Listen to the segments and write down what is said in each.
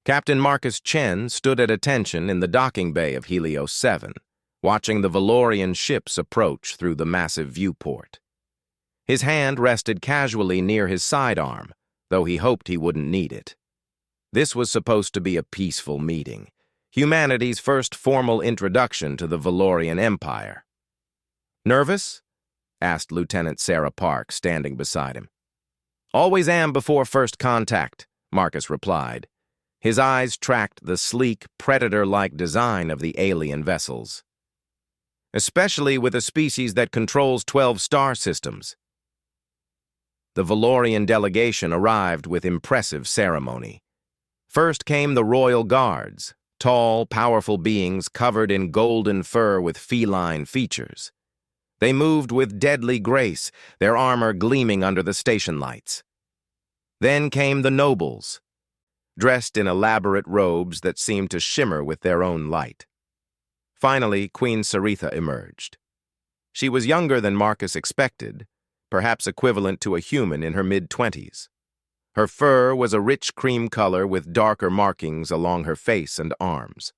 Captain Marcus Chen stood at attention in the docking bay of Helios 7, watching the Valorian ships approach through the massive viewport. His hand rested casually near his sidearm, though he hoped he wouldn't need it. This was supposed to be a peaceful meeting, humanity's first formal introduction to the Valorian Empire. "Nervous?" asked Lieutenant Sarah Park, standing beside him. "Always am before first contact," Marcus replied. His eyes tracked the sleek, predator-like design of the alien vessels. "Especially with a species that controls 12 star systems." The Valorian delegation arrived with impressive ceremony. First came the royal guards, tall, powerful beings covered in golden fur with feline features. They moved with deadly grace, their armor gleaming under the station lights. Then came the nobles, dressed in elaborate robes that seemed to shimmer with their own light. Finally, Queen Saritha emerged. She was younger than Marcus expected, perhaps equivalent to a human in her mid-20s. Her fur was a rich cream color with darker markings along her face and arms.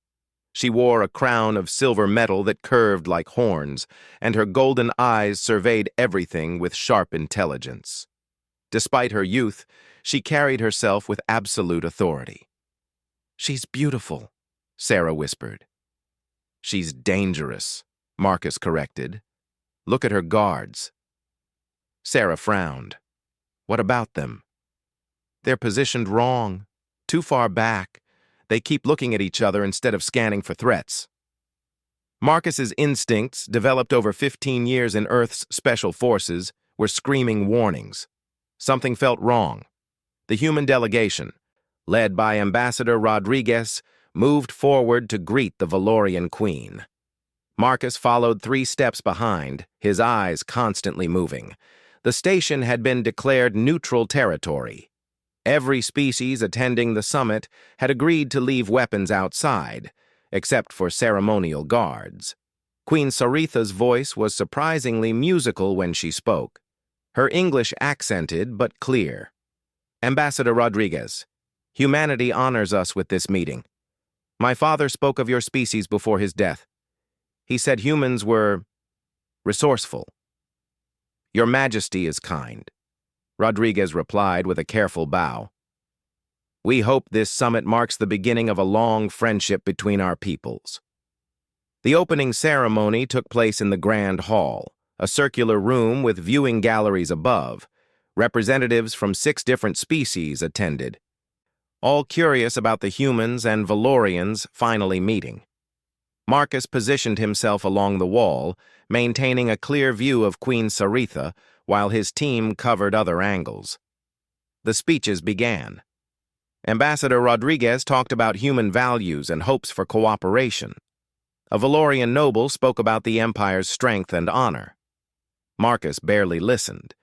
She wore a crown of silver metal that curved like horns, and her golden eyes surveyed everything with sharp intelligence. Despite her youth, she carried herself with absolute authority. "She's beautiful," Sarah whispered. "She's dangerous," Marcus corrected. "Look at her guards." Sarah frowned. "What about them?" "They're positioned wrong, too far back. They keep looking at each other instead of scanning for threats." Marcus's instincts, developed over 15 years in Earth's special forces, were screaming warnings. Something felt wrong. The human delegation, led by Ambassador Rodriguez, moved forward to greet the Valorian queen. Marcus followed 3 steps behind, his eyes constantly moving. The station had been declared neutral territory. Every species attending the summit had agreed to leave weapons outside, except for ceremonial guards. Queen Saritha's voice was surprisingly musical when she spoke, her English accented but clear. "Ambassador Rodriguez, humanity honors us with this meeting. My father spoke of your species before his death. He said humans were resourceful." "Your Majesty is kind," Rodriguez replied with a careful bow. "We hope this summit marks the beginning of a long friendship between our peoples." The opening ceremony took place in the Grand Hall, a circular room with viewing galleries above. Representatives from 6 different species attended, all curious about the humans and Valorians finally meeting. Marcus positioned himself along the wall, maintaining a clear view of Queen Saritha, while his team covered other angles. The speeches began. Ambassador Rodriguez talked about human values and hopes for cooperation. A Valorian noble spoke about the Empire's strength and honor. Marcus barely listened.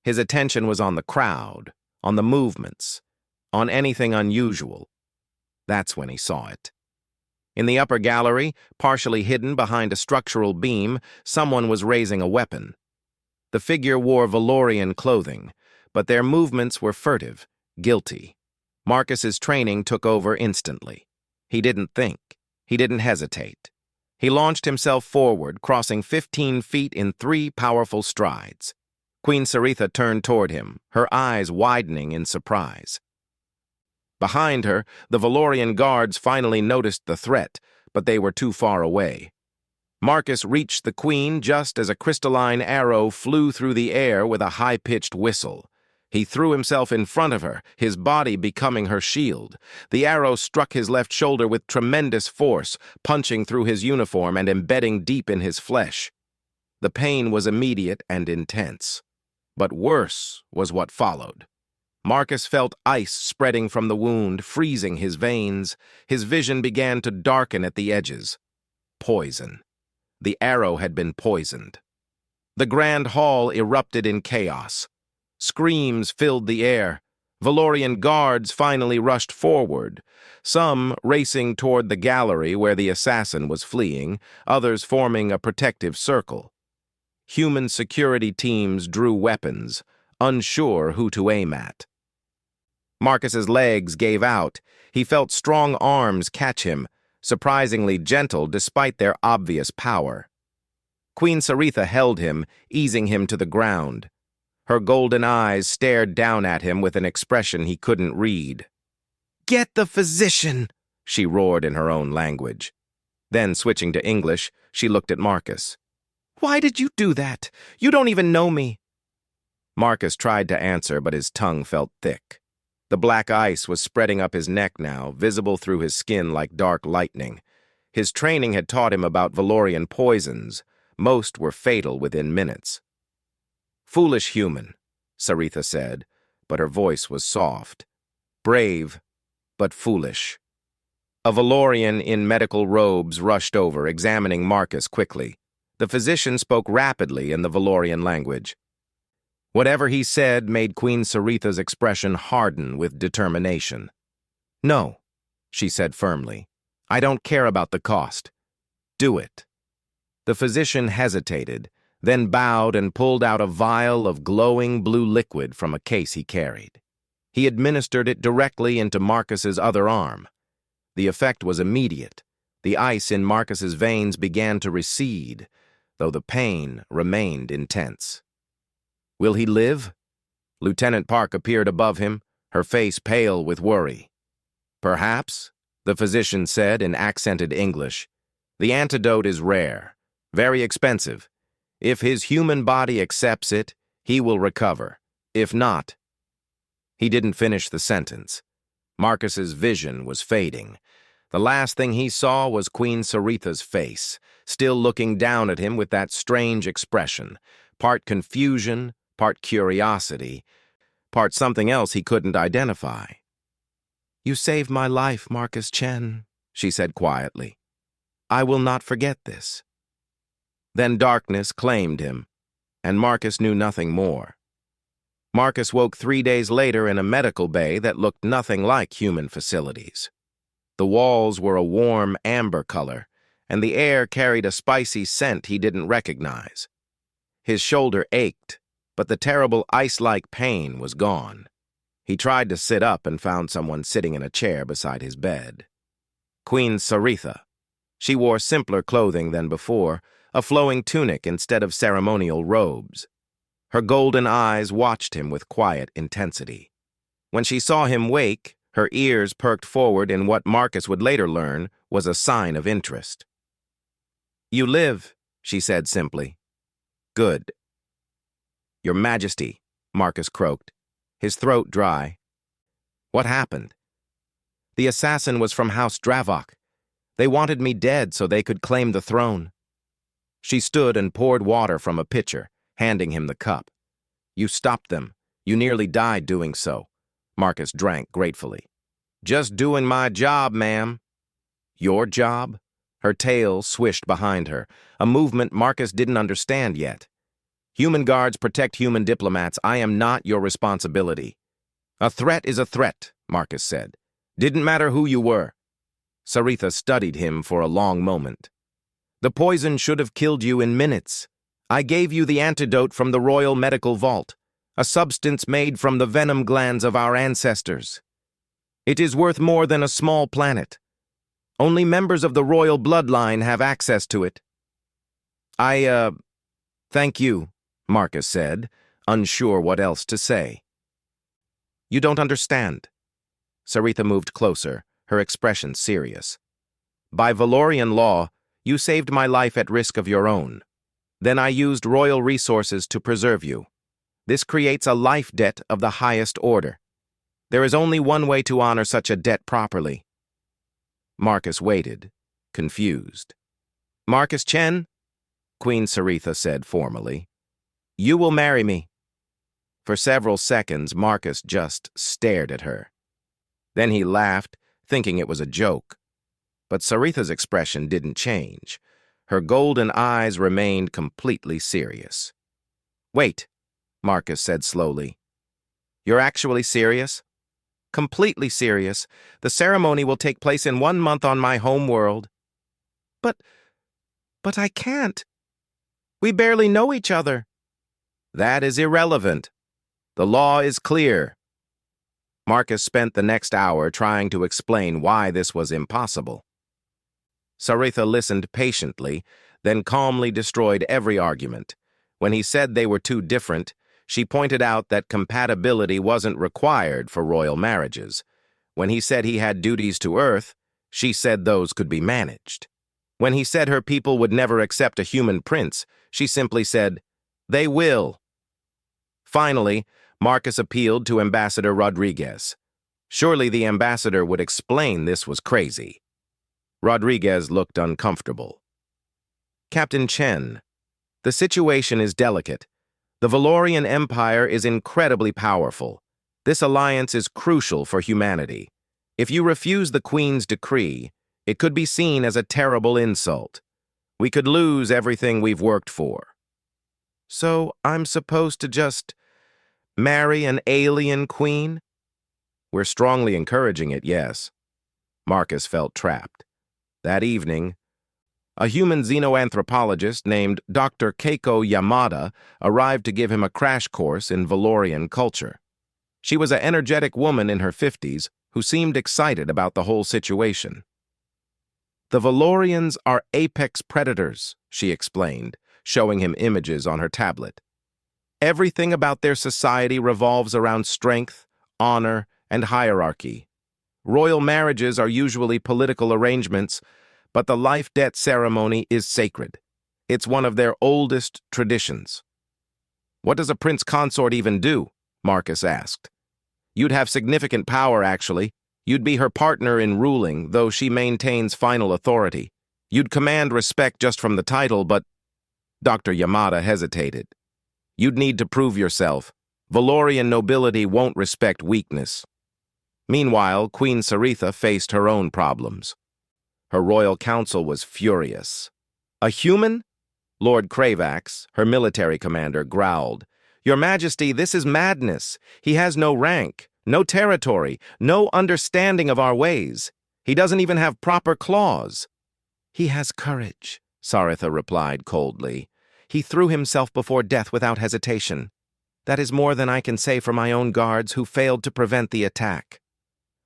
His attention was on the crowd, on the movements, on anything unusual. That's when he saw it. In the upper gallery, partially hidden behind a structural beam, someone was raising a weapon. The figure wore Valorian clothing, but their movements were furtive, guilty. Marcus's training took over instantly. He didn't think. He didn't hesitate. He launched himself forward, crossing 15 feet in 3 powerful strides. Queen Saritha turned toward him, her eyes widening in surprise. Behind her, the Valorian guards finally noticed the threat, but they were too far away. Marcus reached the queen just as a crystalline arrow flew through the air with a high-pitched whistle. He threw himself in front of her, his body becoming her shield. The arrow struck his left shoulder with tremendous force, punching through his uniform and embedding deep in his flesh. The pain was immediate and intense. But worse was what followed. Marcus felt ice spreading from the wound, freezing his veins. His vision began to darken at the edges. Poison. The arrow had been poisoned. The Grand Hall erupted in chaos. Screams filled the air. Valorian guards finally rushed forward, some racing toward the gallery where the assassin was fleeing, others forming a protective circle. Human security teams drew weapons, unsure who to aim at. Marcus's legs gave out. He felt strong arms catch him, surprisingly gentle despite their obvious power. Queen Saritha held him, easing him to the ground. Her golden eyes stared down at him with an expression he couldn't read. "Get the physician!" she roared in her own language. Then, switching to English, she looked at Marcus. "Why did you do that? You don't even know me." Marcus tried to answer, but his tongue felt thick. The black ice was spreading up his neck now, visible through his skin like dark lightning. His training had taught him about Valorian poisons. Most were fatal within minutes. "Foolish human," Saritha said, but her voice was soft. "Brave, but foolish." A Valorian in medical robes rushed over, examining Marcus quickly. The physician spoke rapidly in the Valorian language. Whatever he said made Queen Saritha's expression harden with determination. "No," she said firmly. "I don't care about the cost. Do it." The physician hesitated, then bowed and pulled out a vial of glowing blue liquid from a case he carried. He administered it directly into Marcus's other arm. The effect was immediate. The ice in Marcus's veins began to recede, though the pain remained intense. "Will he live?" Lieutenant Park appeared above him, her face pale with worry. "Perhaps," the physician said in accented English. "The antidote is rare, very expensive. If his human body accepts it, he will recover. If not—" He didn't finish the sentence. Marcus's vision was fading. The last thing he saw was Queen Saritha's face, still looking down at him with that strange expression, part confusion, part curiosity, part something else he couldn't identify. "You saved my life, Marcus Chen," she said quietly. "I will not forget this." Then darkness claimed him, and Marcus knew nothing more. Marcus woke 3 days later in a medical bay that looked nothing like human facilities. The walls were a warm amber color, and the air carried a spicy scent he didn't recognize. His shoulder ached, but the terrible ice-like pain was gone. He tried to sit up and found someone sitting in a chair beside his bed. Queen Saritha. She wore simpler clothing than before, a flowing tunic instead of ceremonial robes. Her golden eyes watched him with quiet intensity. When she saw him wake, her ears perked forward in what Marcus would later learn was a sign of interest. "You live," she said simply. "Good." "Your Majesty," Marcus croaked, his throat dry. "What happened?" "The assassin was from House Dravok. They wanted me dead so they could claim the throne." She stood and poured water from a pitcher, handing him the cup. "You stopped them. You nearly died doing so." Marcus drank gratefully. "Just doing my job, ma'am." "Your job?" Her tail swished behind her, a movement Marcus didn't understand yet. "Human guards protect human diplomats. I am not your responsibility." "A threat is a threat," Marcus said. "Didn't matter who you were." Saritha studied him for a long moment. "The poison should have killed you in minutes. I gave you the antidote from the Royal Medical Vault, a substance made from the venom glands of our ancestors. It is worth more than a small planet. Only members of the royal bloodline have access to it." Thank you," Marcus said, unsure what else to say. "You don't understand." Saritha moved closer, her expression serious. "By Valorian law, you saved my life at risk of your own. Then I used royal resources to preserve you. This creates a life debt of the highest order. There is only one way to honor such a debt properly." Marcus waited, confused. "Marcus Chen," Queen Saritha said formally, "you will marry me." For several seconds, Marcus just stared at her. Then he laughed, thinking it was a joke. But Saritha's expression didn't change. Her golden eyes remained completely serious. "Wait," Marcus said slowly. "You're actually serious?" "Completely serious. The ceremony will take place in 1 month on my home world." But I can't. We barely know each other." "That is irrelevant. The law is clear. Marcus spent the next hour trying to explain why this was impossible. Saritha listened patiently, then calmly destroyed every argument. When he said they were too different, she pointed out that compatibility wasn't required for royal marriages. When he said he had duties to Earth, she said those could be managed. When he said her people would never accept a human prince, she simply said, "They will." Finally, Marcus appealed to Ambassador Rodriguez. Surely the ambassador would explain this was crazy. Rodriguez looked uncomfortable. "Captain Chen, the situation is delicate. The Valorian Empire is incredibly powerful. This alliance is crucial for humanity. If you refuse the Queen's decree, it could be seen as a terrible insult. We could lose everything we've worked for." "So I'm supposed to just marry an alien queen?" "We're strongly encouraging it, yes." Marcus felt trapped. That evening, a human xenoanthropologist named Dr. Keiko Yamada arrived to give him a crash course in Valorian culture. She was an energetic woman in her 50s who seemed excited about the whole situation. "The Valorians are apex predators," she explained, showing him images on her tablet. "Everything about their society revolves around strength, honor, and hierarchy. Royal marriages are usually political arrangements, but the life debt ceremony is sacred. It's one of their oldest traditions." "What does a prince consort even do?" Marcus asked. "You'd have significant power, actually. You'd be her partner in ruling, though she maintains final authority. You'd command respect just from the title, but—" Dr. Yamada hesitated. "You'd need to prove yourself. Valorian nobility won't respect weakness." Meanwhile, Queen Saritha faced her own problems. Her royal council was furious. "A human?" Lord Cravax, her military commander, growled. "Your Majesty, this is madness. He has no rank, no territory, no understanding of our ways. He doesn't even have proper claws." "He has courage," Saritha replied coldly. "He threw himself before death without hesitation. That is more than I can say for my own guards who failed to prevent the attack."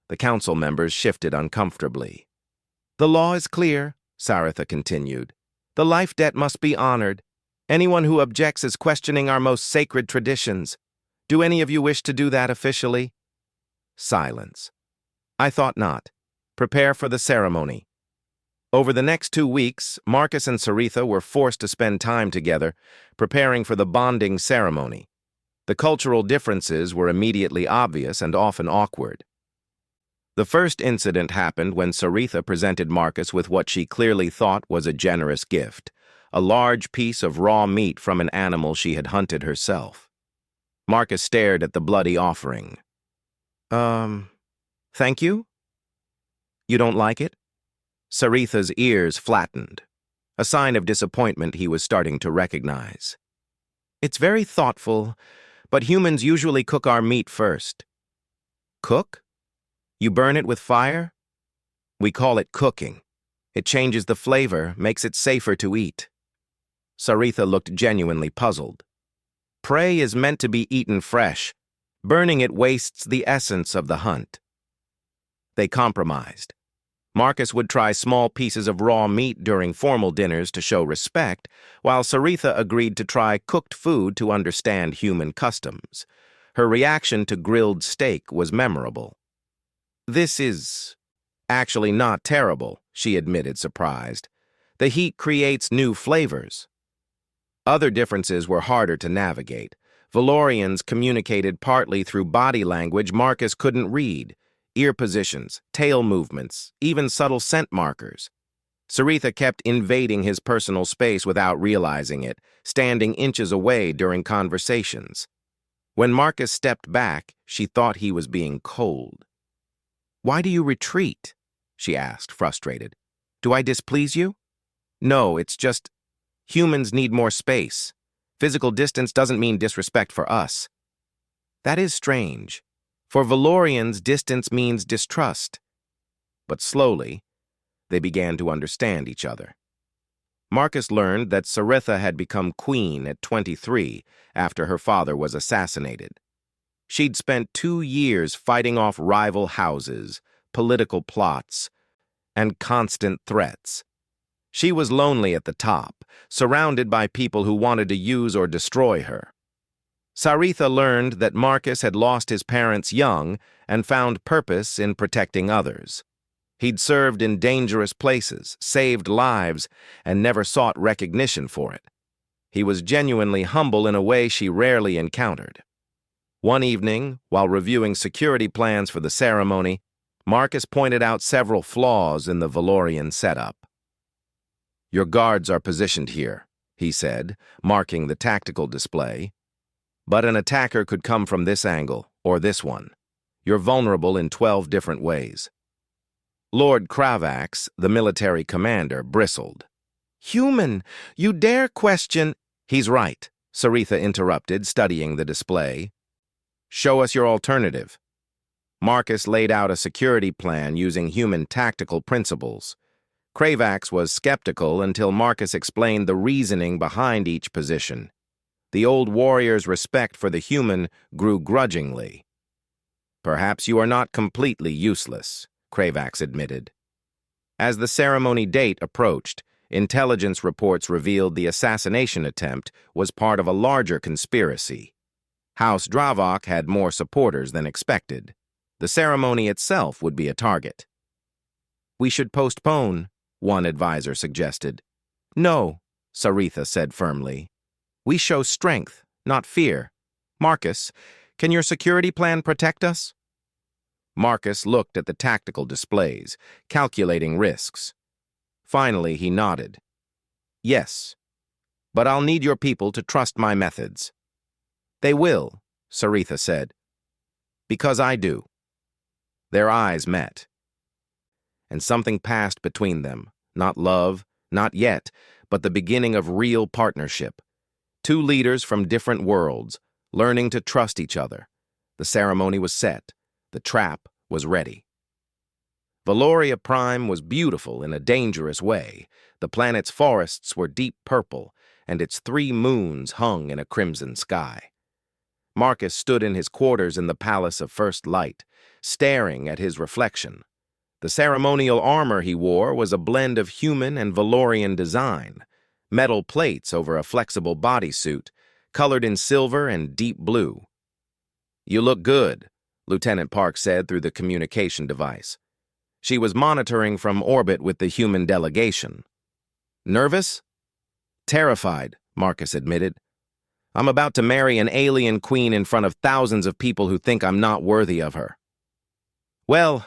The council members shifted uncomfortably. "The law is clear," Saritha continued. "The life debt must be honored. Anyone who objects is questioning our most sacred traditions. Do any of you wish to do that officially?" Silence. "I thought not. Prepare for the ceremony." Over the next 2 weeks, Marcus and Saritha were forced to spend time together, preparing for the bonding ceremony. The cultural differences were immediately obvious and often awkward. The first incident happened when Saritha presented Marcus with what she clearly thought was a generous gift, a large piece of raw meat from an animal she had hunted herself. Marcus stared at the bloody offering. Thank you? You don't like it?" Saritha's ears flattened, a sign of disappointment he was starting to recognize. "It's very thoughtful, but humans usually cook our meat first." "Cook? You burn it with fire?" "We call it cooking. It changes the flavor, makes it safer to eat." Saritha looked genuinely puzzled. "Prey is meant to be eaten fresh. Burning it wastes the essence of the hunt." They compromised. Marcus would try small pieces of raw meat during formal dinners to show respect, while Saritha agreed to try cooked food to understand human customs. Her reaction to grilled steak was memorable. "This is actually not terrible," she admitted, surprised. "The heat creates new flavors." Other differences were harder to navigate. Valorians communicated partly through body language Marcus couldn't read: ear positions, tail movements, even subtle scent markers. Saritha kept invading his personal space without realizing it, standing inches away during conversations. When Marcus stepped back, she thought he was being cold. "Why do you retreat?" she asked, frustrated. "Do I displease you?" "No, it's just humans need more space. Physical distance doesn't mean disrespect for us." "That is strange. For Valorians, distance means distrust." But slowly, they began to understand each other. Marcus learned that Saritha had become queen at 23 after her father was assassinated. She'd spent 2 years fighting off rival houses, political plots, and constant threats. She was lonely at the top, surrounded by people who wanted to use or destroy her. Saritha learned that Marcus had lost his parents young and found purpose in protecting others. He'd served in dangerous places, saved lives, and never sought recognition for it. He was genuinely humble in a way she rarely encountered. One evening, while reviewing security plans for the ceremony, Marcus pointed out several flaws in the Valorian setup. "Your guards are positioned here," he said, marking the tactical display. "But an attacker could come from this angle or this one. You're vulnerable in 12 different ways." Lord Cravax, the military commander, bristled. "Human, you dare question—" "He's right," Saritha interrupted, studying the display. "Show us your alternative." Marcus laid out a security plan using human tactical principles. Cravax was skeptical until Marcus explained the reasoning behind each position. The old warrior's respect for the human grew grudgingly. "Perhaps you are not completely useless," Cravax admitted. As the ceremony date approached, intelligence reports revealed the assassination attempt was part of a larger conspiracy. House Dravok had more supporters than expected. The ceremony itself would be a target. "We should postpone," one advisor suggested. "No," Saritha said firmly. "We show strength, not fear. Marcus, can your security plan protect us?" Marcus looked at the tactical displays, calculating risks. Finally, he nodded. "Yes, but I'll need your people to trust my methods." "They will," Saritha said. "Because I do." Their eyes met. And something passed between them. Not love, not yet, but the beginning of real partnership. Two leaders from different worlds, learning to trust each other. The ceremony was set. The trap was ready. Valoria Prime was beautiful in a dangerous way. The planet's forests were deep purple, and its 3 moons hung in a crimson sky. Marcus stood in his quarters in the Palace of First Light, staring at his reflection. The ceremonial armor he wore was a blend of human and Valorian design, metal plates over a flexible bodysuit, colored in silver and deep blue. "You look good," Lieutenant Park said through the communication device. She was monitoring from orbit with the human delegation. "Nervous?" "Terrified," Marcus admitted. "I'm about to marry an alien queen in front of thousands of people who think I'm not worthy of her." "Well,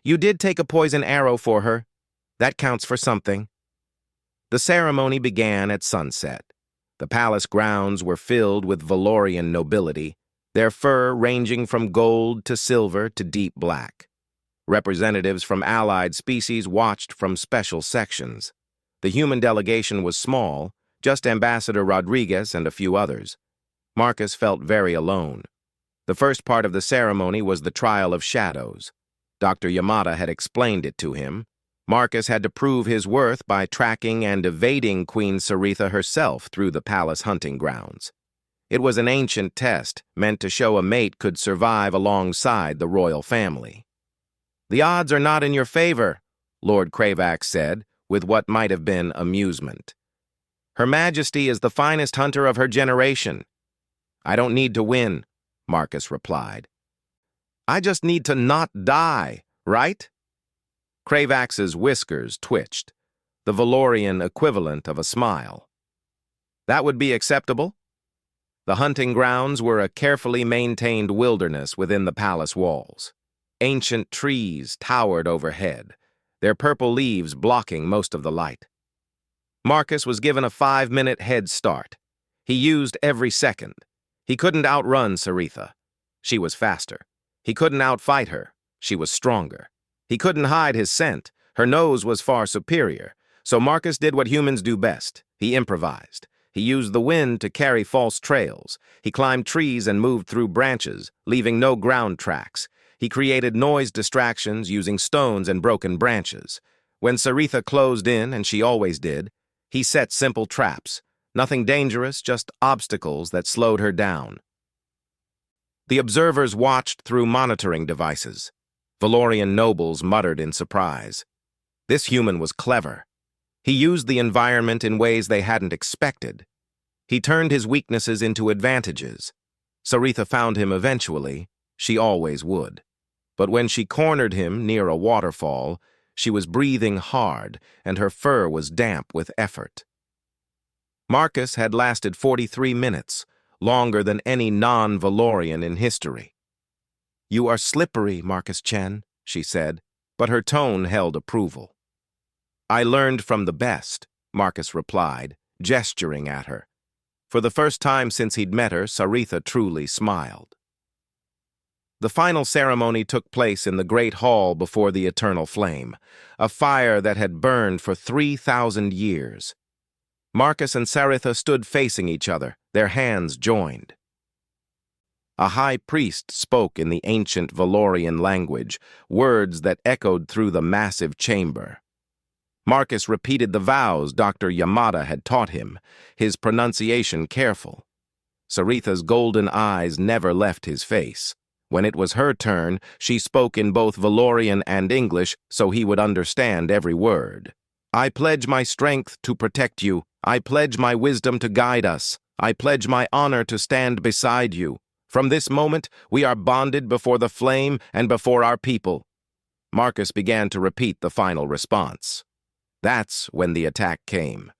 you did take a poison arrow for her. That counts for something." The ceremony began at sunset. The palace grounds were filled with Valorian nobility, their fur ranging from gold to silver to deep black. Representatives from allied species watched from special sections. The human delegation was small, just Ambassador Rodriguez and a few others. Marcus felt very alone. The first part of the ceremony was the trial of shadows. Dr. Yamada had explained it to him. Marcus had to prove his worth by tracking and evading Queen Saritha herself through the palace hunting grounds. It was an ancient test meant to show a mate could survive alongside the royal family. "The odds are not in your favor," Lord Cravax said, with what might have been amusement. "Her Majesty is the finest hunter of her generation." "I don't need to win," Marcus replied. "I just need to not die, right?" Cravax's whiskers twitched, the Valorian equivalent of a smile. "That would be acceptable?" The hunting grounds were a carefully maintained wilderness within the palace walls. Ancient trees towered overhead, their purple leaves blocking most of the light. Marcus was given a 5-minute head start. He used every second. He couldn't outrun Saritha. She was faster. He couldn't outfight her. She was stronger. He couldn't hide his scent. Her nose was far superior. So Marcus did what humans do best. He improvised. He used the wind to carry false trails. He climbed trees and moved through branches, leaving no ground tracks. He created noise distractions using stones and broken branches. When Saritha closed in, and she always did, he set simple traps. Nothing dangerous, just obstacles that slowed her down. The observers watched through monitoring devices. Valorian nobles muttered in surprise. This human was clever. He used the environment in ways they hadn't expected. He turned his weaknesses into advantages. Saritha found him eventually. She always would. But when she cornered him near a waterfall, she was breathing hard, and her fur was damp with effort. Marcus had lasted 43 minutes, longer than any non-Valorian in history. "You are slippery, Marcus Chen," she said, but her tone held approval. "I learned from the best," Marcus replied, gesturing at her. For the first time since he'd met her, Saritha truly smiled. The final ceremony took place in the great hall before the eternal flame, a fire that had burned for 3,000 years. Marcus and Saritha stood facing each other, their hands joined. A high priest spoke in the ancient Valorian language, words that echoed through the massive chamber. Marcus repeated the vows Dr. Yamada had taught him, his pronunciation careful. Saritha's golden eyes never left his face. When it was her turn, she spoke in both Valorian and English so he would understand every word. "I pledge my strength to protect you. I pledge my wisdom to guide us. I pledge my honor to stand beside you. From this moment, we are bonded before the flame and before our people." Marcus began to repeat the final response. That's when the attack came.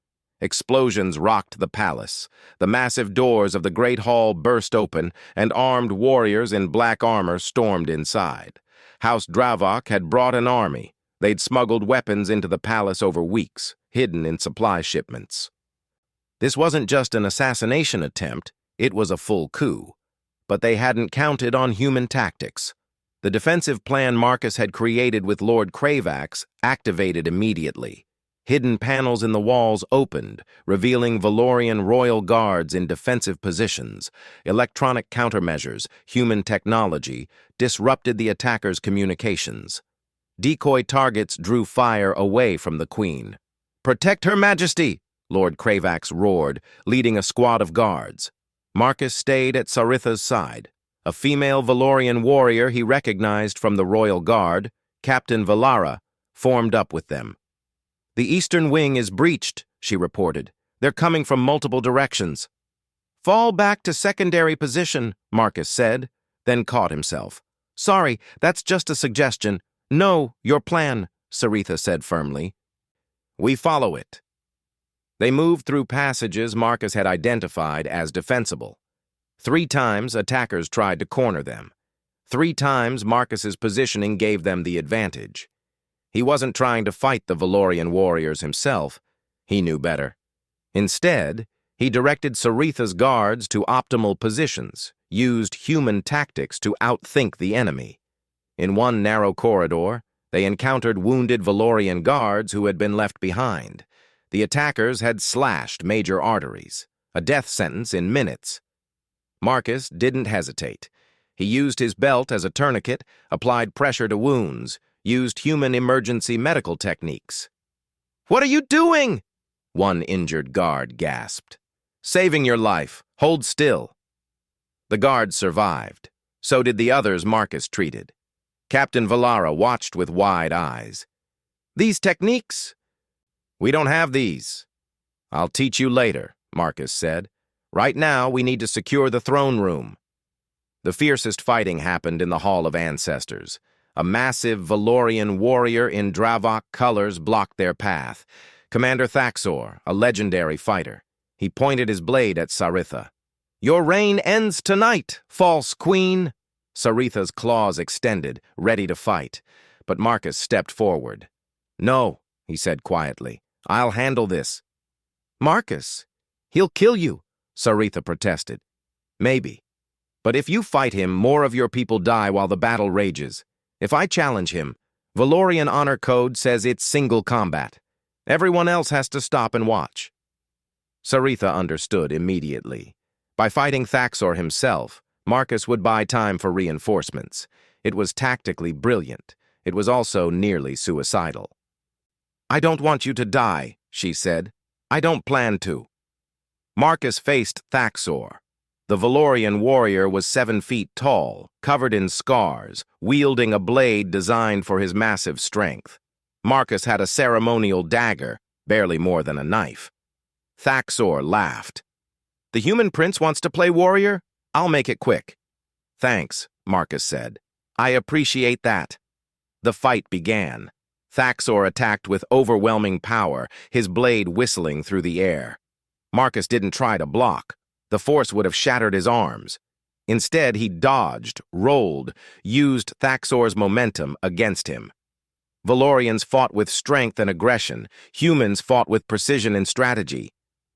Explosions rocked the palace. The massive doors of the great hall burst open, and armed warriors in black armor stormed inside. House Dravok had brought an army. They'd smuggled weapons into the palace over weeks, hidden in supply shipments. This wasn't just an assassination attempt, it was a full coup. But they hadn't counted on human tactics. The defensive plan Marcus had created with Lord Cravax activated immediately. Hidden panels in the walls opened, revealing Valorian royal guards in defensive positions. Electronic countermeasures, human technology, disrupted the attackers' communications. Decoy targets drew fire away from the queen. "Protect Her Majesty!" Lord Cravax roared, leading a squad of guards. Marcus stayed at Saritha's side. A female Valorian warrior he recognized from the royal guard, Captain Valara, formed up with them. "The eastern wing is breached," she reported. "They're coming from multiple directions." "Fall back to secondary position," Marcus said, then caught himself. "Sorry, that's just a suggestion. No, your plan," Saritha said firmly. "We follow it." They moved through passages Marcus had identified as defensible. 3 times, attackers tried to corner them. 3 times, Marcus's positioning gave them the advantage. He wasn't trying to fight the Valorian warriors himself. He knew better. Instead, he directed Saritha's guards to optimal positions, used human tactics to outthink the enemy. In one narrow corridor, they encountered wounded Valorian guards who had been left behind. The attackers had slashed major arteries, a death sentence in minutes. Marcus didn't hesitate. He used his belt as a tourniquet, applied pressure to wounds, used human emergency medical techniques. "What are you doing?" one injured guard gasped. "Saving your life. Hold still." The guard survived. So did the others Marcus treated. Captain Valara watched with wide eyes. "These techniques?" "We don't have these." "I'll teach you later," Marcus said. "Right now, we need to secure the throne room." The fiercest fighting happened in the Hall of Ancestors. A massive Valorian warrior in Dravok colors blocked their path. Commander Thaxor, a legendary fighter. He pointed his blade at Saritha. "Your reign ends tonight, false queen!" Saritha's claws extended, ready to fight. But Marcus stepped forward. "No," he said quietly. "I'll handle this." "Marcus, he'll kill you," Saritha protested. "Maybe. But if you fight him, more of your people die while the battle rages. If I challenge him, Valorian Honor Code says it's single combat. Everyone else has to stop and watch." Saritha understood immediately. By fighting Thaxor himself, Marcus would buy time for reinforcements. It was tactically brilliant. It was also nearly suicidal. "I don't want you to die," she said. "I don't plan to." Marcus faced Thaxor. The Valorian warrior was 7 feet tall, covered in scars, wielding a blade designed for his massive strength. Marcus had a ceremonial dagger, barely more than a knife. Thaxor laughed. "The human prince wants to play warrior? I'll make it quick." "Thanks," Marcus said. "I appreciate that." The fight began. Thaxor attacked with overwhelming power, his blade whistling through the air. Marcus didn't try to block. The force would have shattered his arms. Instead, he dodged, rolled, used Thaxor's momentum against him. Valorians fought with strength and aggression. Humans fought with precision and strategy.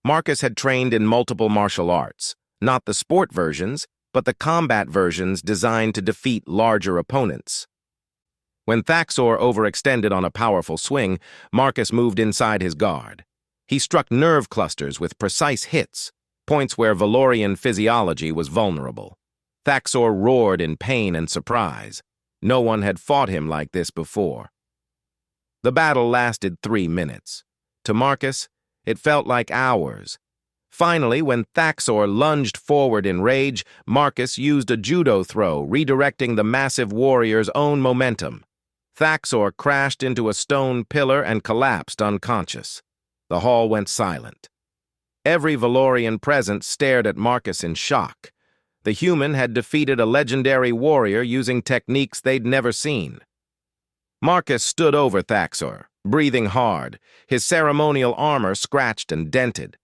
Marcus had trained in multiple martial arts, not the sport versions, but the combat versions designed to defeat larger opponents. When Thaxor overextended on a powerful swing, Marcus moved inside his guard. He struck nerve clusters with precise hits, points where Valorian physiology was vulnerable. Thaxor roared in pain and surprise. No one had fought him like this before. The battle lasted 3 minutes. To Marcus, it felt like hours. Finally, when Thaxor lunged forward in rage, Marcus used a judo throw, redirecting the massive warrior's own momentum. Thaxor crashed into a stone pillar and collapsed unconscious. The hall went silent. Every Valorian present stared at Marcus in shock. The human had defeated a legendary warrior using techniques they'd never seen. Marcus stood over Thaxor, breathing hard, his ceremonial armor scratched and dented.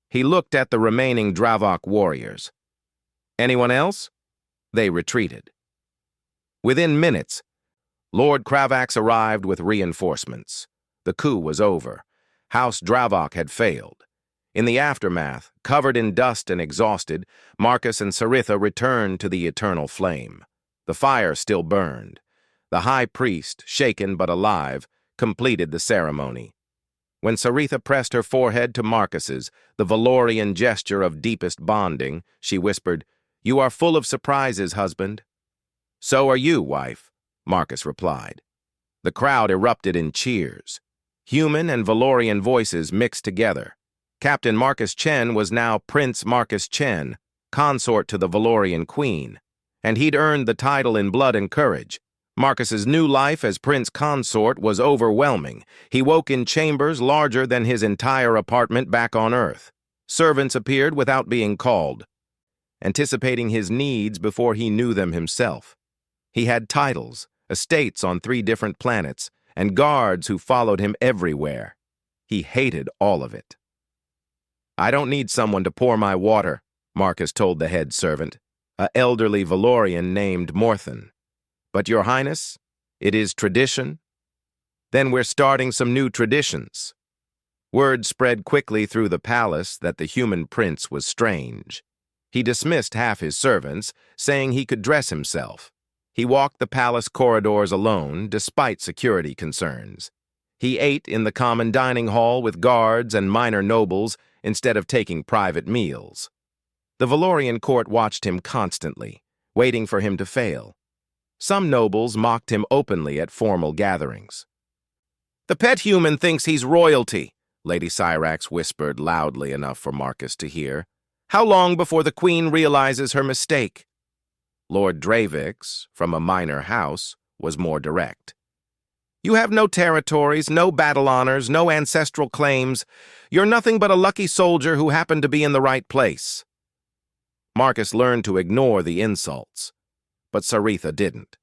He looked at the remaining Dravok warriors. Anyone else? They retreated. Within minutes, Lord Kravax arrived with reinforcements. The coup was over. House Dravok had failed. In the aftermath, covered in dust and exhausted, Marcus and Saritha returned to the eternal flame. The fire still burned. The high priest, shaken but alive, completed the ceremony. When Saritha pressed her forehead to Marcus's, the Valorian gesture of deepest bonding, she whispered, "You are full of surprises, husband." "So are you, wife," Marcus replied. The crowd erupted in cheers. Human and Valorian voices mixed together. Captain Marcus Chen was now Prince Marcus Chen, consort to the Valorian queen, and he'd earned the title in blood and courage. Marcus's new life as prince consort was overwhelming. He woke in chambers larger than his entire apartment back on Earth. Servants appeared without being called, anticipating his needs before he knew them himself. He had titles, estates on 3 different planets, and guards who followed him everywhere. He hated all of it. "I don't need someone to pour my water," Marcus told the head servant, an elderly Valorian named Morthan. "But your highness, it is tradition?" "Then we're starting some new traditions." Word spread quickly through the palace that the human prince was strange. He dismissed half his servants, saying he could dress himself. He walked the palace corridors alone, despite security concerns. He ate in the common dining hall with guards and minor nobles instead of taking private meals. The Valorian court watched him constantly, waiting for him to fail. Some nobles mocked him openly at formal gatherings. "The pet human thinks he's royalty," Lady Cyrax whispered loudly enough for Marcus to hear. "How long before the queen realizes her mistake?" Lord Dravix, from a minor house, was more direct. "You have no territories, no battle honors, no ancestral claims. You're nothing but a lucky soldier who happened to be in the right place." Marcus learned to ignore the insults, but Saritha didn't.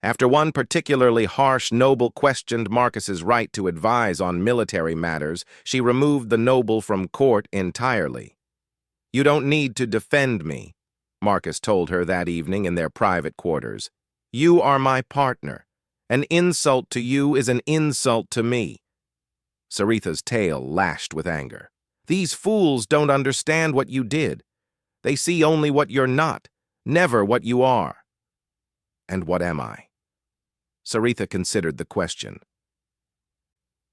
After one particularly harsh noble questioned Marcus's right to advise on military matters, she removed the noble from court entirely. "You don't need to defend me," Marcus told her that evening in their private quarters. "You are my partner. An insult to you is an insult to me." Saritha's tail lashed with anger. "These fools don't understand what you did. They see only what you're not, never what you are." "And what am I?" Saritha considered the question.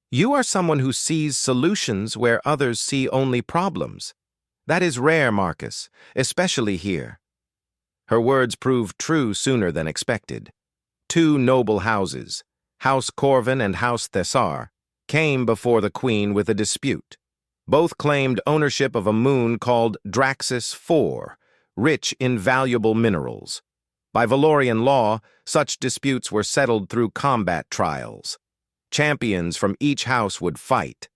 "You are someone who sees solutions where others see only problems. That is rare, Marcus, especially here." Her words proved true sooner than expected. 2 noble houses, House Corvin and House Thessar, came before the queen with a dispute. Both claimed ownership of a moon called Draxus IV, rich in valuable minerals. By Valorian law, such disputes were settled through combat trials. Champions from each house would fight.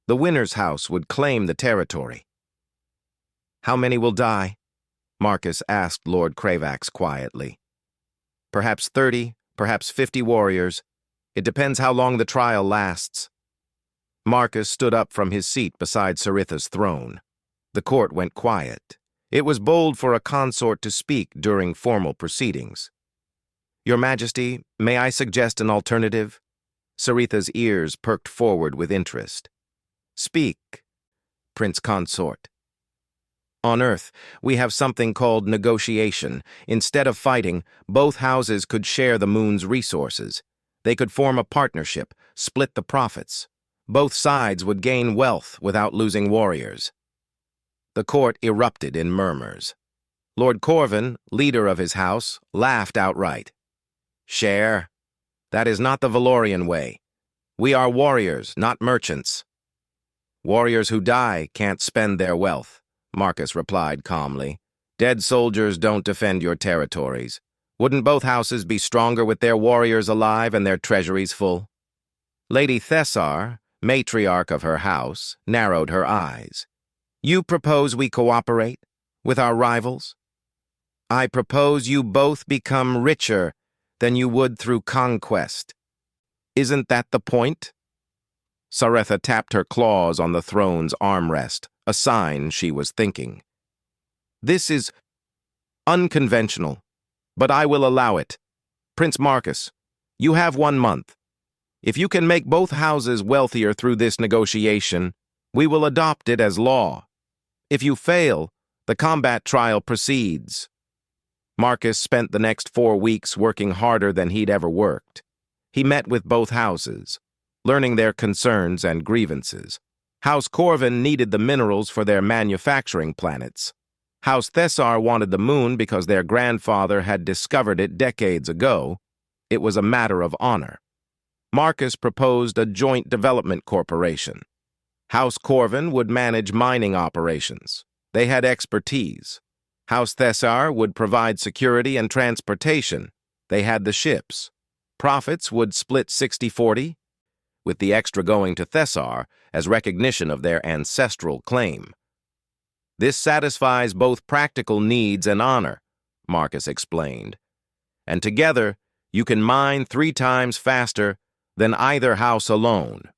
The winner's house would claim the territory. "How many will die?" Marcus asked Lord Cravax quietly. "Perhaps 30, perhaps 50 warriors. It depends how long the trial lasts." Marcus stood up from his seat beside Saritha's throne. The court went quiet. It was bold for a consort to speak during formal proceedings. "Your Majesty, may I suggest an alternative?" Saritha's ears perked forward with interest. "Speak, Prince Consort." "On Earth, we have something called negotiation. Instead of fighting, both houses could share the moon's resources. They could form a partnership, split the profits. Both sides would gain wealth without losing warriors." The court erupted in murmurs. Lord Corvin, leader of his house, laughed outright. "Share? That is not the Valorian way. We are warriors, not merchants." "Warriors who die can't spend their wealth," Marcus replied calmly. "Dead soldiers don't defend your territories. Wouldn't both houses be stronger with their warriors alive and their treasuries full?" Lady Thessar, matriarch of her house, narrowed her eyes. "You propose we cooperate with our rivals?" "I propose you both become richer than you would through conquest. Isn't that the point?" Saritha tapped her claws on the throne's armrest, a sign she was thinking. "This is unconventional, but I will allow it. Prince Marcus, you have 1 month. If you can make both houses wealthier through this negotiation, we will adopt it as law. If you fail, the combat trial proceeds." Marcus spent the next 4 weeks working harder than he'd ever worked. He met with both houses, learning their concerns and grievances. House Corvin needed the minerals for their manufacturing planets. House Thessar wanted the moon because their grandfather had discovered it decades ago. It was a matter of honor. Marcus proposed a joint development corporation. House Corvin would manage mining operations. They had expertise. House Thessar would provide security and transportation. They had the ships. Profits would split 60-40, with the extra going to Thessar as recognition of their ancestral claim. "This satisfies both practical needs and honor," Marcus explained. "And together, you can mine 3 times faster than either house alone."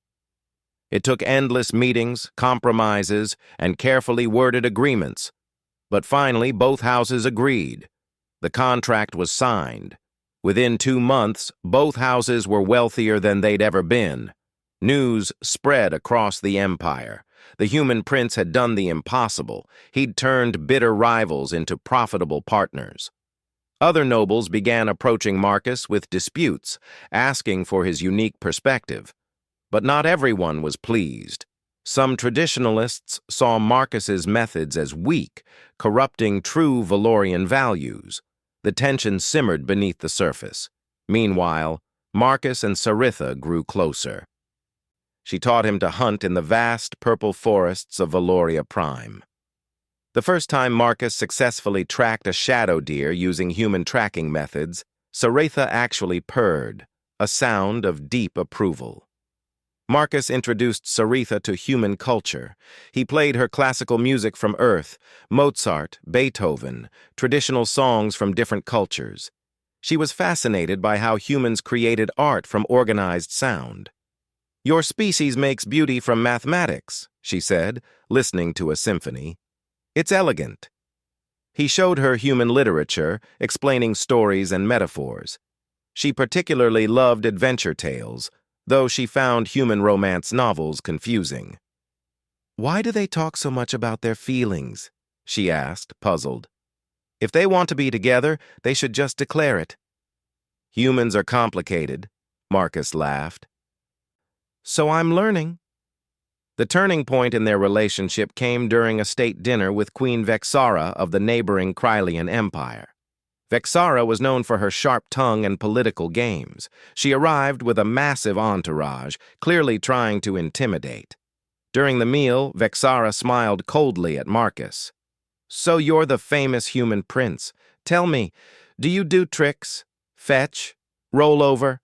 It took endless meetings, compromises, and carefully worded agreements. But finally, both houses agreed. The contract was signed. Within 2 months, both houses were wealthier than they'd ever been. News spread across the empire. The human prince had done the impossible. He'd turned bitter rivals into profitable partners. Other nobles began approaching Marcus with disputes, asking for his unique perspective. But not everyone was pleased. Some traditionalists saw Marcus's methods as weak, corrupting true Valorian values. The tension simmered beneath the surface. Meanwhile, Marcus and Saritha grew closer. She taught him to hunt in the vast purple forests of Valoria Prime. The first time Marcus successfully tracked a shadow deer using human tracking methods, Saritha actually purred, a sound of deep approval. Marcus introduced Saritha to human culture. He played her classical music from Earth, Mozart, Beethoven, traditional songs from different cultures. She was fascinated by how humans created art from organized sound. "Your species makes beauty from mathematics," she said, listening to a symphony. "It's elegant." He showed her human literature, explaining stories and metaphors. She particularly loved adventure tales, though she found human romance novels confusing. "Why do they talk so much about their feelings?" she asked, puzzled. "If they want to be together, they should just declare it." "Humans are complicated," Marcus laughed. "So I'm learning." The turning point in their relationship came during a state dinner with Queen Vexara of the neighboring Krylian Empire. Vexara was known for her sharp tongue and political games. She arrived with a massive entourage, clearly trying to intimidate. During the meal, Vexara smiled coldly at Marcus. So you're the famous human prince. Tell me, do you do tricks? Fetch? Roll over?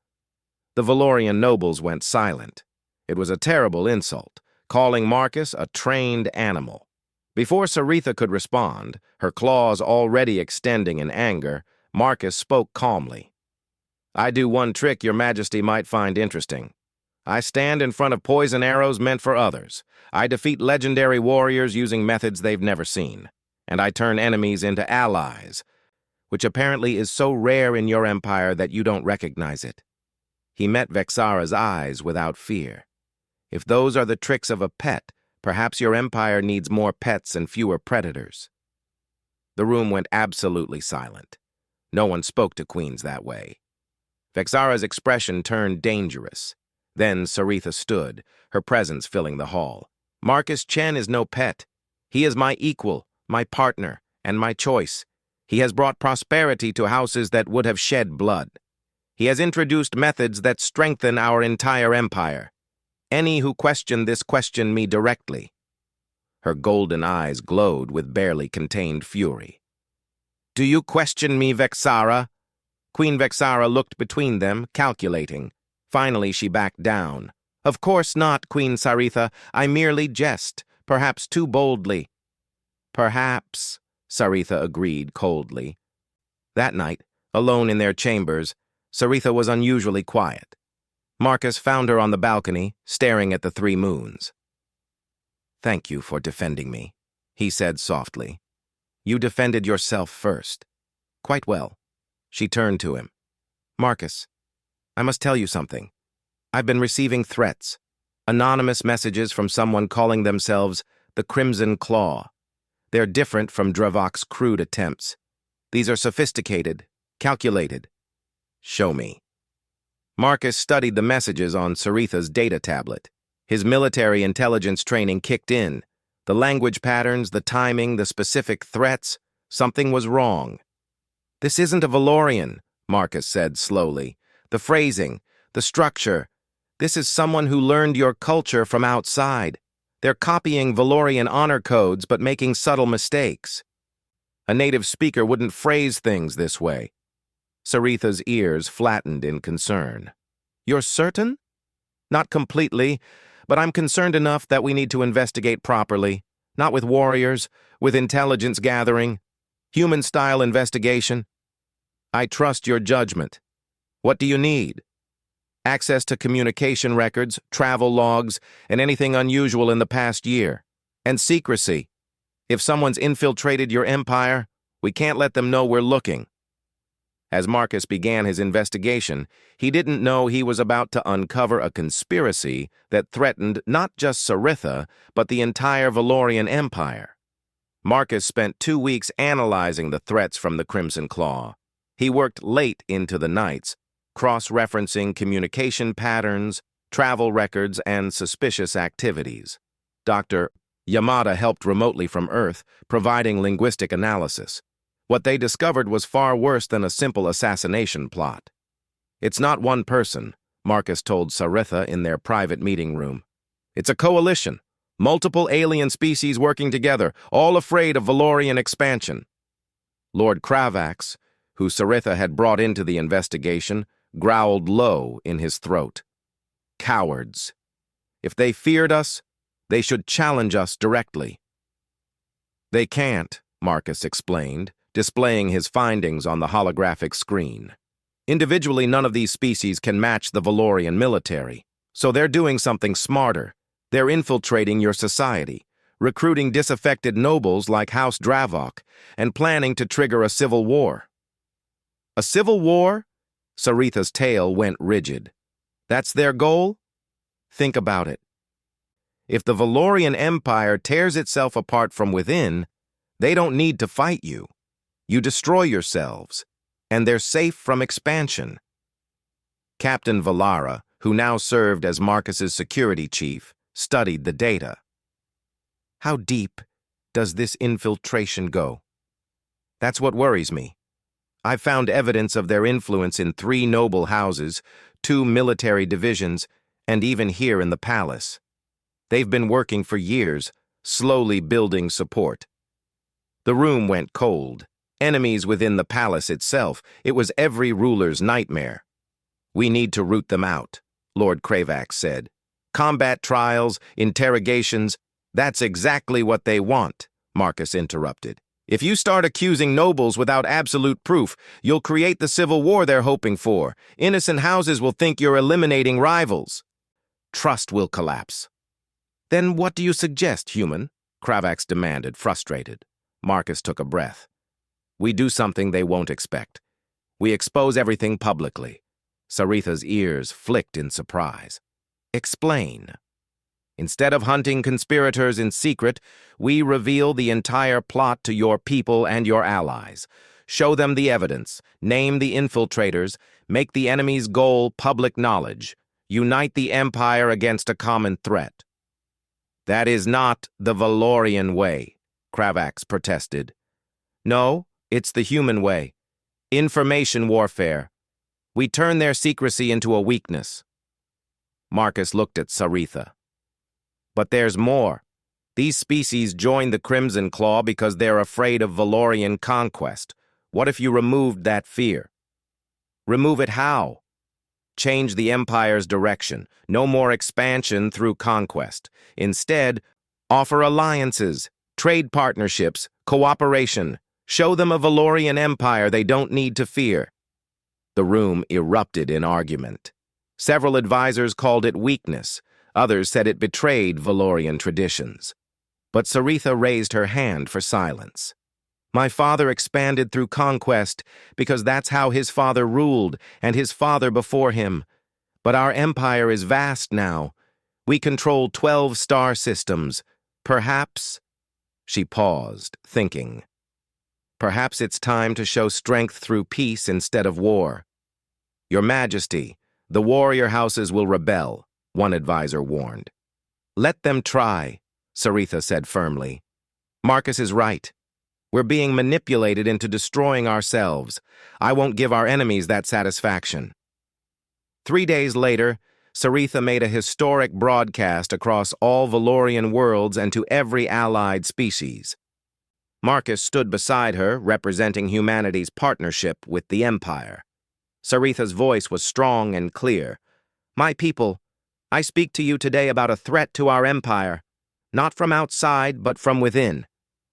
The Valorian nobles went silent. It was a terrible insult, calling Marcus a trained animal. Before Saritha could respond, her claws already extending in anger, Marcus spoke calmly. I do one trick your majesty might find interesting. I stand in front of poison arrows meant for others. I defeat legendary warriors using methods they've never seen. And I turn enemies into allies, which apparently is so rare in your empire that you don't recognize it. He met Vexara's eyes without fear. If those are the tricks of a pet, perhaps your empire needs more pets and fewer predators. The room went absolutely silent. No one spoke to queens that way. Vexara's expression turned dangerous. Then Saritha stood, her presence filling the hall. Marcus Chen is no pet. He is my equal, my partner, and my choice. He has brought prosperity to houses that would have shed blood. He has introduced methods that strengthen our entire empire. Any who question this question me directly. Her golden eyes glowed with barely contained fury. Do you question me, Vexara? Queen Vexara looked between them, calculating. Finally, she backed down. Of course not, Queen Saritha. I merely jest, perhaps too boldly. Perhaps, Saritha agreed coldly. That night, alone in their chambers, Saritha was unusually quiet. Marcus found her on the balcony, staring at the 3 moons. Thank you for defending me, he said softly. You defended yourself first. Quite well. She turned to him. Marcus, I must tell you something. I've been receiving threats, anonymous messages from someone calling themselves the Crimson Claw. They're different from Dravok's crude attempts. These are sophisticated, calculated. Show me. Marcus studied the messages on Saritha's data tablet. His military intelligence training kicked in. The language patterns, the timing, the specific threats. Something was wrong. This isn't a Valorian, Marcus said slowly. The phrasing, the structure. This is someone who learned your culture from outside. They're copying Valorian honor codes but making subtle mistakes. A native speaker wouldn't phrase things this way. Saritha's ears flattened in concern. You're certain? Not completely, but I'm concerned enough that we need to investigate properly. Not with warriors, with intelligence gathering. Human-style investigation. I trust your judgment. What do you need? Access to communication records, travel logs, and anything unusual in the past year. And secrecy. If someone's infiltrated your empire, we can't let them know we're looking. As Marcus began his investigation, he didn't know he was about to uncover a conspiracy that threatened not just Saritha, but the entire Valorian Empire. Marcus spent 2 weeks analyzing the threats from the Crimson Claw. He worked late into the nights, cross-referencing communication patterns, travel records, and suspicious activities. Dr. Yamada helped remotely from Earth, providing linguistic analysis. What they discovered was far worse than a simple assassination plot. It's not one person, Marcus told Saritha in their private meeting room. It's a coalition, multiple alien species working together, all afraid of Valorian expansion. Lord Kravax, who Saritha had brought into the investigation, growled low in his throat. Cowards. If they feared us, they should challenge us directly. They can't, Marcus explained, displaying his findings on the holographic screen. Individually, none of these species can match the Valorian military, so they're doing something smarter. They're infiltrating your society, recruiting disaffected nobles like House Dravok, and planning to trigger a civil war. A civil war? Saritha's tail went rigid. That's their goal? Think about it. If the Valorian Empire tears itself apart from within, they don't need to fight you. You destroy yourselves, and they're safe from expansion. Captain Valara, who now served as Marcus's security chief, studied the data. How deep does this infiltration go? That's what worries me. I've found evidence of their influence in 3 noble houses, 2 military divisions, and even here in the palace. They've been working for years, slowly building support. The room went cold. Enemies within the palace itself. It was every ruler's nightmare. "We need to root them out," Lord Kravax said. "Combat trials, interrogations, that's exactly what they want," Marcus interrupted. "If you start accusing nobles without absolute proof, you'll create the civil war they're hoping for. Innocent houses will think you're eliminating rivals. Trust will collapse." "Then what do you suggest, human?" Kravax demanded, frustrated. Marcus took a breath. "We do something they won't expect. We expose everything publicly." Saritha's ears flicked in surprise. "Explain." "Instead of hunting conspirators in secret, we reveal the entire plot to your people and your allies. Show them the evidence, name the infiltrators, make the enemy's goal public knowledge. Unite the Empire against a common threat." "That is not the Valorian way," Kravax protested. "No, it's the human way. Information warfare. We turn their secrecy into a weakness." Marcus looked at Saritha. "But there's more. These species join the Crimson Claw because they're afraid of Valorian conquest. What if you removed that fear?" "Remove it how?" "Change the Empire's direction. No more expansion through conquest. Instead, offer alliances, trade partnerships, cooperation. Show them a Valorian empire they don't need to fear." The room erupted in argument. Several advisors called it weakness. Others said it betrayed Valorian traditions. But Saritha raised her hand for silence. "My father expanded through conquest because that's how his father ruled and his father before him. But our empire is vast now. We control 12 star systems. Perhaps—" She paused, thinking. "Perhaps it's time to show strength through peace instead of war." "Your Majesty, the warrior houses will rebel," one advisor warned. "Let them try," Saritha said firmly. "Marcus is right. We're being manipulated into destroying ourselves. I won't give our enemies that satisfaction." 3 days later, Saritha made a historic broadcast across all Valorian worlds and to every allied species. Marcus stood beside her, representing humanity's partnership with the Empire. Saritha's voice was strong and clear. "My people, I speak to you today about a threat to our empire, not from outside, but from within.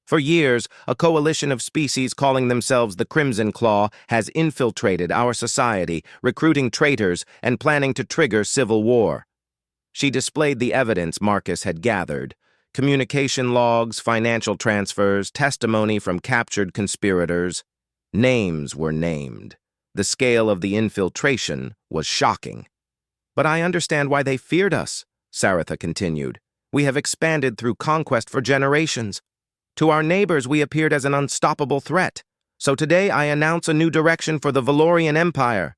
For years, a coalition of species calling themselves the Crimson Claw has infiltrated our society, recruiting traitors and planning to trigger civil war." She displayed the evidence Marcus had gathered: communication logs, financial transfers, testimony from captured conspirators. Names were named. The scale of the infiltration was shocking. "But I understand why they feared us," Saritha continued. "We have expanded through conquest for generations. To our neighbors, we appeared as an unstoppable threat. So today I announce a new direction for the Valorian Empire."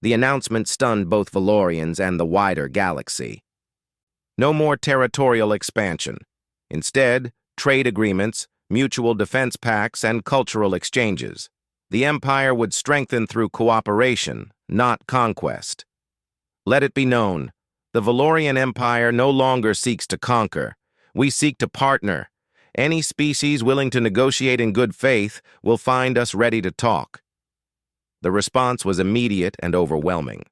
The announcement stunned both Valorians and the wider galaxy. No more territorial expansion. Instead, trade agreements, mutual defense pacts, and cultural exchanges. The Empire would strengthen through cooperation, not conquest. "Let it be known, the Valorian Empire no longer seeks to conquer. We seek to partner. Any species willing to negotiate in good faith will find us ready to talk." The response was immediate and overwhelming.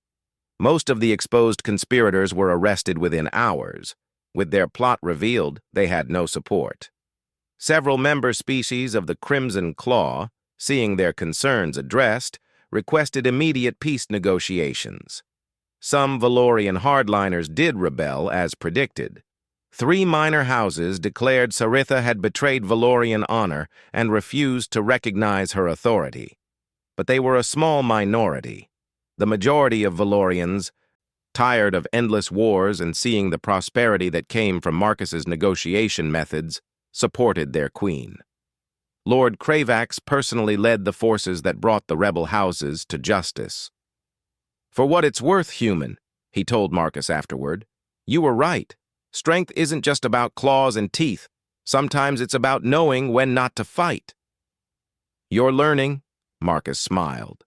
Most of the exposed conspirators were arrested within hours. With their plot revealed, they had no support. Several member species of the Crimson Claw, seeing their concerns addressed, requested immediate peace negotiations. Some Valorian hardliners did rebel, as predicted. 3 minor houses declared Saritha had betrayed Valorian honor and refused to recognize her authority. But they were a small minority. The majority of Valorians, tired of endless wars and seeing the prosperity that came from Marcus's negotiation methods, supported their queen. Lord Kravax personally led the forces that brought the rebel houses to justice. "For what it's worth, human," he told Marcus afterward, "you were right. Strength isn't just about claws and teeth. Sometimes it's about knowing when not to fight." "You're learning," Marcus smiled.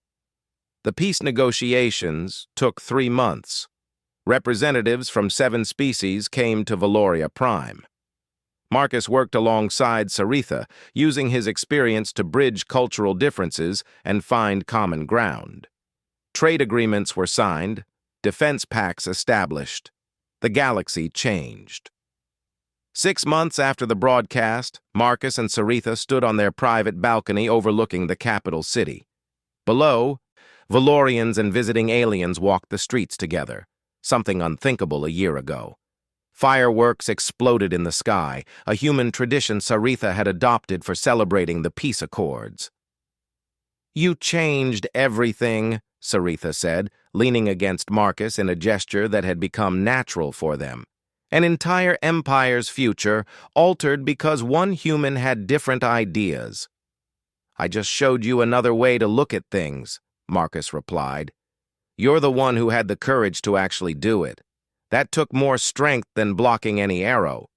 The peace negotiations took 3 months. Representatives from 7 species came to Valoria Prime. Marcus worked alongside Saritha, using his experience to bridge cultural differences and find common ground. Trade agreements were signed, defense pacts established. The galaxy changed. 6 months after the broadcast, Marcus and Saritha stood on their private balcony overlooking the capital city. Below, Valorians and visiting aliens walked the streets together, something unthinkable a year ago. Fireworks exploded in the sky, a human tradition Saritha had adopted for celebrating the peace accords. "You changed everything," Saritha said, leaning against Marcus in a gesture that had become natural for them. An entire empire's future altered because one human had different ideas. "I just showed you another way to look at things," Marcus replied. "You're the one who had the courage to actually do it. That took more strength than blocking any arrow."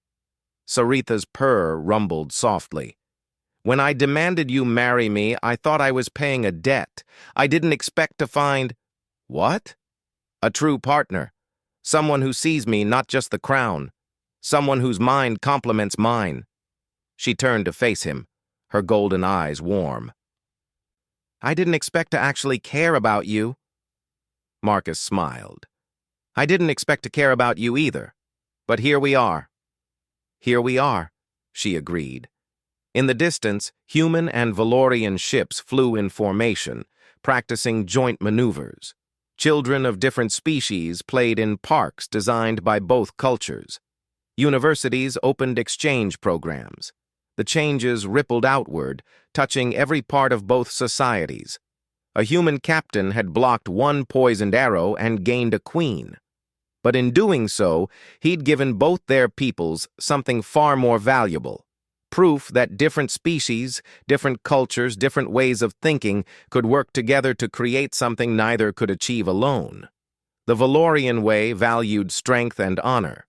Saritha's purr rumbled softly. "When I demanded you marry me, I thought I was paying a debt. I didn't expect to find—" "What?" "A true partner. Someone who sees me, not just the crown. Someone whose mind complements mine." She turned to face him, her golden eyes warm. "I didn't expect to actually care about you." Marcus smiled. "I didn't expect to care about you either. But here we are." "Here we are," she agreed. In the distance, human and Valorian ships flew in formation, practicing joint maneuvers. Children of different species played in parks designed by both cultures. Universities opened exchange programs. The changes rippled outward, touching every part of both societies. A human captain had blocked one poisoned arrow and gained a queen. But in doing so, he'd given both their peoples something far more valuable: proof that different species, different cultures, different ways of thinking could work together to create something neither could achieve alone. The Valorian way valued strength and honor.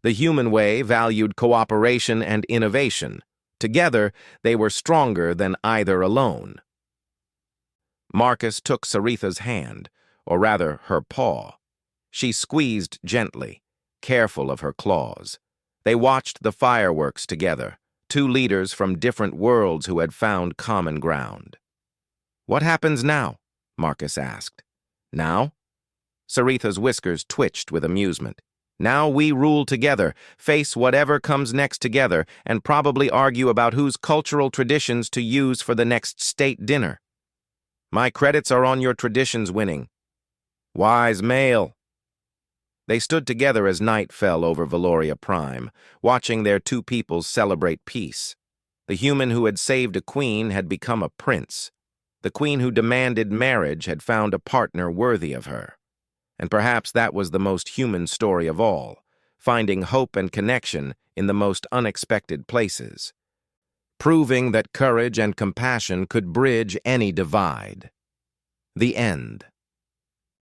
The human way valued cooperation and innovation. Together, they were stronger than either alone. Marcus took Saritha's hand, or rather her paw. She squeezed gently, careful of her claws. They watched the fireworks together, two leaders from different worlds who had found common ground. "What happens now?" Marcus asked. "Now?" Saritha's whiskers twitched with amusement. "Now we rule together, face whatever comes next together, and probably argue about whose cultural traditions to use for the next state dinner. My credits are on your traditions winning." "Wise male." They stood together as night fell over Valoria Prime, watching their two peoples celebrate peace. The human who had saved a queen had become a prince. The queen who demanded marriage had found a partner worthy of her. And perhaps that was the most human story of all, finding hope and connection in the most unexpected places, proving that courage and compassion could bridge any divide. The end.